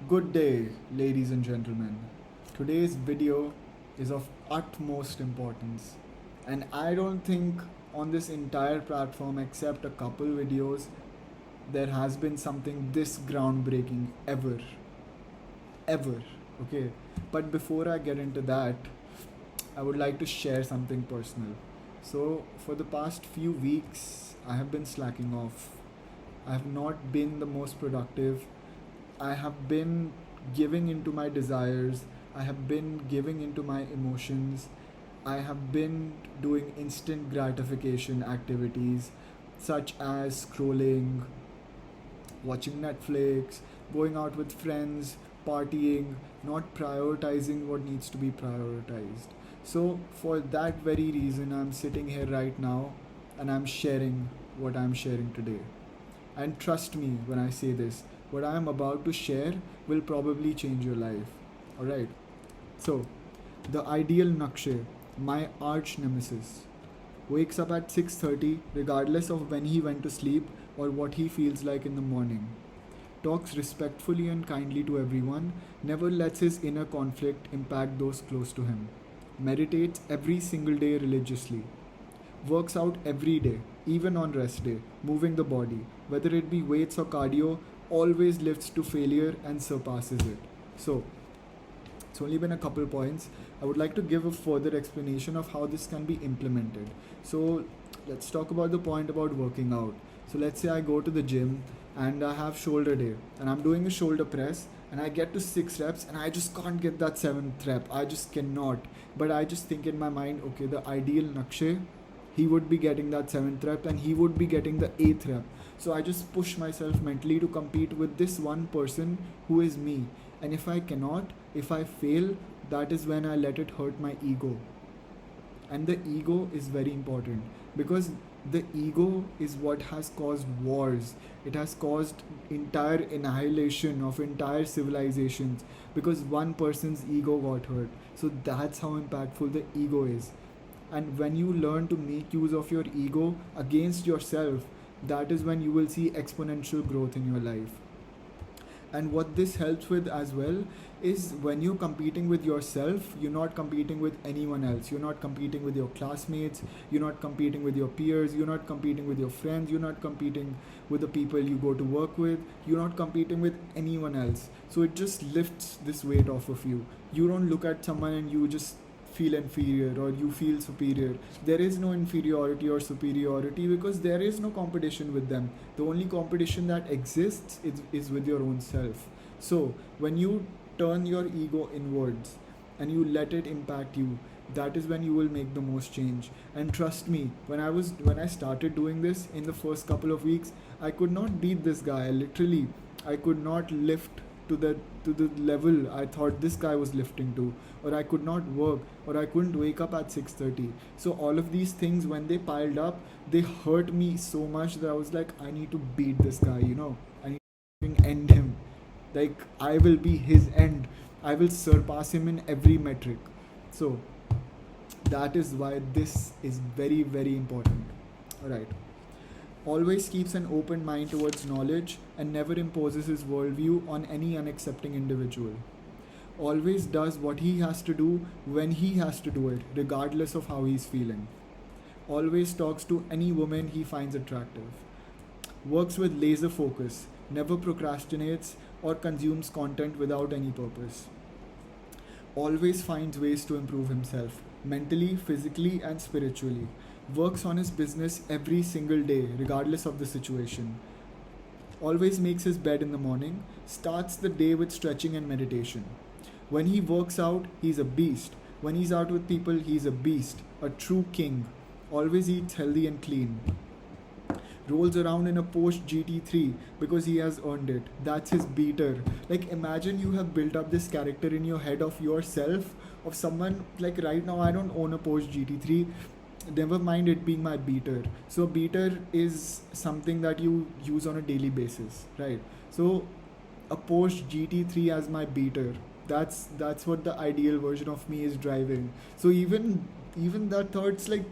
Good day, ladies and gentlemen. Today's video is of utmost importance, and I don't think on this entire platform, except a couple videos, there has been something this groundbreaking ever. Ever. Okay. But before I get into that, I would like to share something personal. So, for the past few weeks, I have been slacking off. I have not been the most productive. I have been giving into my desires. I have been giving into my emotions. I have been doing instant gratification activities such as scrolling, watching Netflix, going out with friends, partying, not prioritizing what needs to be prioritized. So, for that very reason, I'm sitting here right now and I'm sharing what I'm sharing today. And trust me when I say this, what I am about to share will probably change your life. Alright? So, the ideal Nakshe, my arch nemesis, wakes up at 6:30 regardless of when he went to sleep or what he feels like in the morning. Talks respectfully and kindly to everyone, never lets his inner conflict impact those close to him. Meditates every single day religiously. Works out every day, even on rest day, moving the body, whether it be weights or cardio, always lifts to failure and surpasses it. So, it's only been a couple points. I would like to give a further explanation of how this can be implemented. So, let's talk about the point about working out. So, let's say I go to the gym and I have shoulder day and I'm doing a shoulder press and I get to 6 reps and I just can't get that 7th rep. I just cannot. But I just think in my mind, okay, the ideal Nakshe, he would be getting that 7th rep and he would be getting the 8th rep. So I just push myself mentally to compete with this one person who is me. And if I cannot, if I fail, that is when I let it hurt my ego. And the ego is very important because the ego is what has caused wars. It has caused entire annihilation of entire civilizations because one person's ego got hurt. So that's how impactful the ego is. And when you learn to make use of your ego against yourself, that is when you will see exponential growth in your life. And what this helps with as well is when you're competing with yourself, you're not competing with anyone else. You're not competing with your classmates, you're not competing with your peers, you're not competing with your friends, you're not competing with the people you go to work with, you're not competing with anyone else. So it just lifts this weight off of you. You don't look at someone and you just feel inferior or you feel superior. There is no inferiority or superiority because there is no competition with them. The only competition that exists is with your own self. So when you turn your ego inwards and you let it impact you, that is when you will make the most change. And trust me, when I started doing this in the first couple of weeks, I could not beat this guy. Literally, I could not lift to the level I thought this guy was lifting to, or I could not work, or I couldn't wake up at 6:30. So all of these things, when they piled up, they hurt me so much that I was like, I need to beat this guy, I need to end him. Like, I will be his end. I will surpass him in every metric. So that is why this is very, very important. Alright. Always keeps an open mind towards knowledge and never imposes his worldview on any unaccepting individual. Always does what he has to do when he has to do it, regardless of how he's feeling. Always talks to any woman he finds attractive. Works with laser focus, never procrastinates or consumes content without any purpose. Always finds ways to improve himself, mentally, physically, and spiritually. Works on his business every single day, regardless of the situation. Always makes his bed in the morning, starts the day with stretching and meditation. When he works out, he's a beast. When he's out with people, he's a beast, a true king. Always eats healthy and clean. Rolls around in a Porsche GT3 because he has earned it. That's his beater. Like, imagine you have built up this character in your head of yourself, of someone. Like, right now I don't own a Porsche GT3, never mind it being my beater. So beater is something that you use on a daily basis, right? So a Porsche GT3 as my beater, that's what the ideal version of me is driving. So even that thought's like,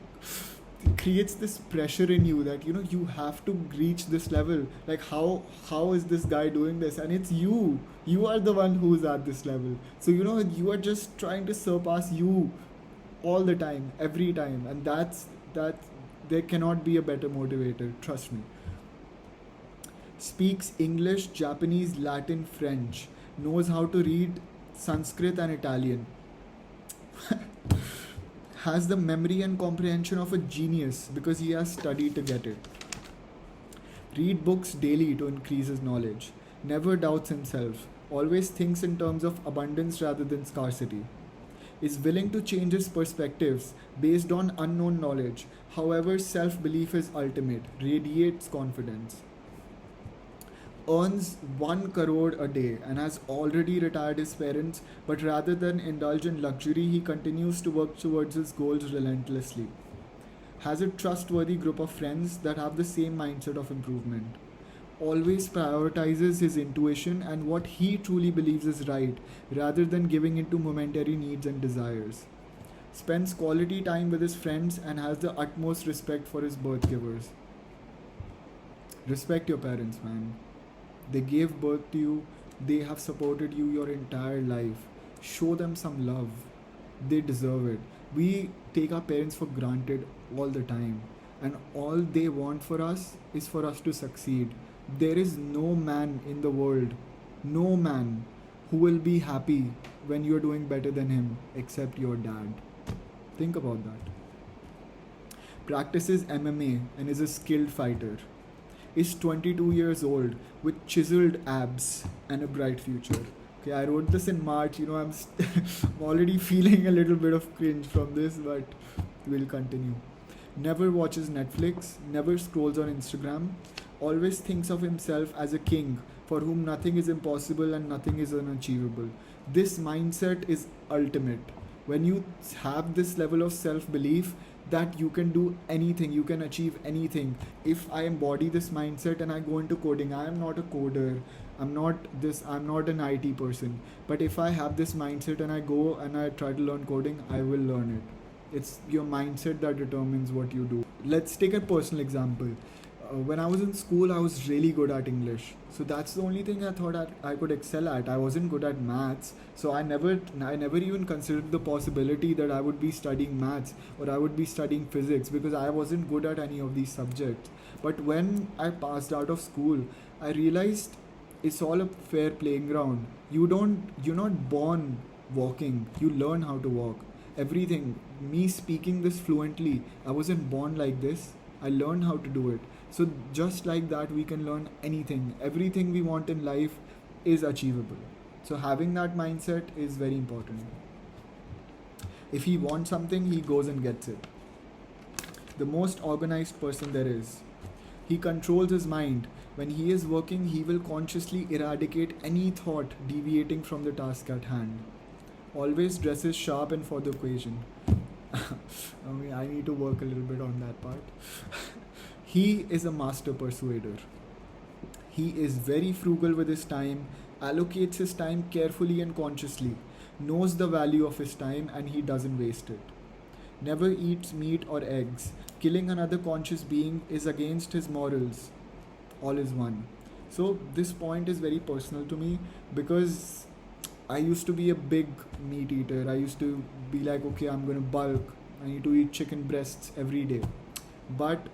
creates this pressure in you that you have to reach this level. Like how is this guy doing this? And it's you are the one who's at this level. So you are just trying to surpass you all the time, every time. And that there cannot be a better motivator, trust me. Speaks English, Japanese, Latin, French, knows how to read Sanskrit and Italian, has the memory and comprehension of a genius because he has studied to get it. Read books daily to increase his knowledge. Never doubts himself. Always thinks in terms of abundance rather than scarcity. Is willing to change his perspectives based on unknown knowledge. However, self-belief is ultimate. Radiates confidence. Earns 1 crore a day and has already retired his parents, but rather than indulge in luxury, he continues to work towards his goals relentlessly. Has a trustworthy group of friends that have the same mindset of improvement. Always prioritizes his intuition and what he truly believes is right, rather than giving into momentary needs and desires. Spends quality time with his friends and has the utmost respect for his birth givers. Respect your parents, man. They gave birth to you, they have supported you your entire life. Show them some love. They deserve it. We take our parents for granted all the time, and all they want for us is for us to succeed. There is no man in the world, no man, who will be happy when you're doing better than him except your dad. Think about that. Practices MMA and is a skilled fighter. Is 22 years old with chiseled abs and a bright future. Okay, I wrote this in March. I'm already feeling a little bit of cringe from this, but we'll continue. Never watches Netflix, never scrolls on Instagram, always thinks of himself as a king for whom nothing is impossible and nothing is unachievable. This mindset is ultimate. When you have this level of self-belief that you can do anything, you can achieve anything. If I embody this mindset and I go into coding, I am not a coder, I'm not an IT person, but if I have this mindset and I go and I try to learn coding, I will learn it. It's your mindset that determines what you do. Let's take a personal example. When I was in school, I was really good at English. So that's the only thing I thought I could excel at. I wasn't good at maths. So I never even considered the possibility that I would be studying maths or I would be studying physics, because I wasn't good at any of these subjects. But when I passed out of school, I realized it's all a fair playing ground. You're not born walking. You learn how to walk. Everything. Me speaking this fluently, I wasn't born like this. I learned how to do it. So just like that, we can learn anything. Everything we want in life is achievable. So having that mindset is very important. If he wants something, he goes and gets it. The most organized person there is. He controls his mind. When he is working, he will consciously eradicate any thought deviating from the task at hand. Always dresses sharp and for the occasion. I need to work a little bit on that part. He is a master persuader. He is very frugal with his time, allocates his time carefully and consciously, knows the value of his time, and he doesn't waste it. Never eats meat or eggs. Killing another conscious being is against his morals. All is one. So this point is very personal to me, because I used to be a big meat eater. I used to be like, okay, I'm going to bulk. I need to eat chicken breasts every day. But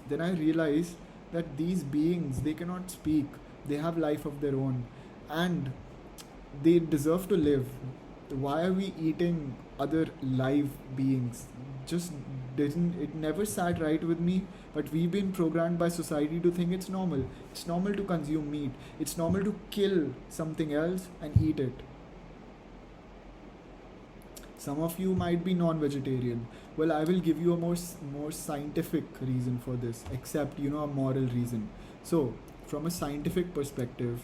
then I realized that these beings, they cannot speak. They have life of their own. And they deserve to live. Why are we eating other live beings? It never sat right with me. But we've been programmed by society to think it's normal. It's normal to consume meat. It's normal to kill something else and eat it. Some of you might be non-vegetarian. Well, I will give you a more scientific reason for this, except a moral reason. So, from a scientific perspective,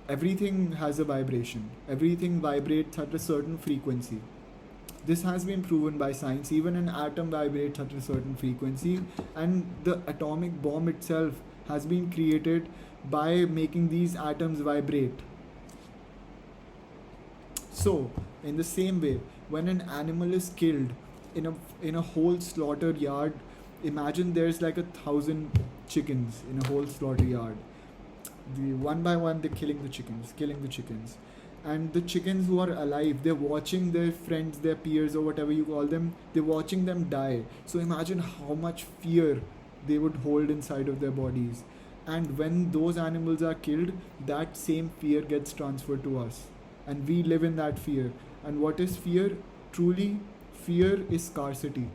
everything has a vibration. Everything vibrates at a certain frequency. This has been proven by science. Even an atom vibrates at a certain frequency, and the atomic bomb itself has been created by making these atoms vibrate. So, in the same way, when an animal is killed in a whole slaughter yard Imagine there's like 1,000 chickens in a whole slaughter yard. One by one they're killing the chickens, and the chickens who are alive, they're watching their friends, their peers, or whatever you call them, they're watching them die. So imagine how much fear they would hold inside of their bodies. And when those animals are killed, that same fear gets transferred to us, and we live in that fear. And what is fear? Truly, fear is scarcity.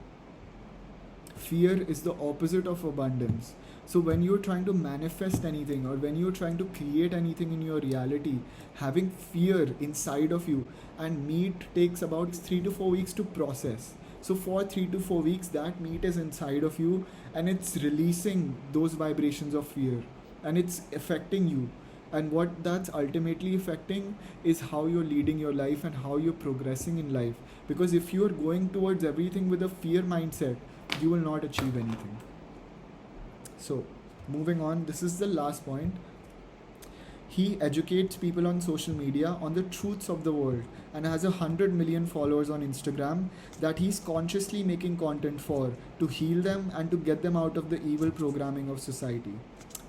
Fear is the opposite of abundance. So when you're trying to manifest anything, or when you're trying to create anything in your reality, having fear inside of you, and meat takes about 3 to 4 weeks to process. So for 3 to 4 weeks, that meat is inside of you, and it's releasing those vibrations of fear, and it's affecting you. And what that's ultimately affecting is how you're leading your life and how you're progressing in life. Because if you're going towards everything with a fear mindset, you will not achieve anything. So, moving on, this is the last point. He educates people on social media on the truths of the world, and has 100 million followers on Instagram that he's consciously making content for, to heal them and to get them out of the evil programming of society.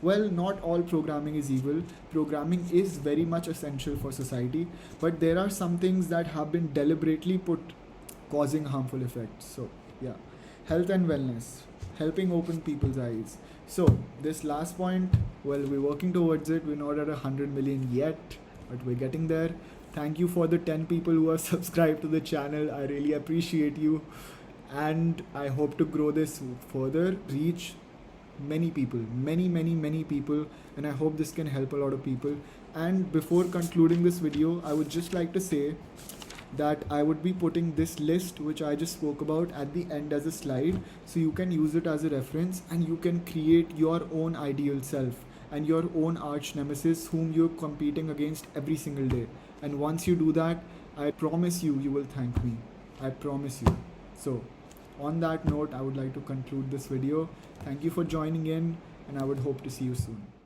Well, not all programming is evil. Programming is very much essential for society, but there are some things that have been deliberately put causing harmful effects. So, yeah. Health and wellness, helping open people's eyes. So, this last point, well, we're working towards it. We're not at 100 million yet, but we're getting there. Thank you for the 10 people who have subscribed to the channel. I really appreciate you. And I hope to grow this further, reach many people, many people, and I hope this can help a lot of people. And before concluding this video, I would just like to say that I would be putting this list which I just spoke about at the end as a slide, so you can use it as a reference, and you can create your own ideal self and your own arch nemesis whom you're competing against every single day. And once you do that, I promise you, you will thank me. I promise you. So on that note, I would like to conclude this video. Thank you for joining in, and I would hope to see you soon.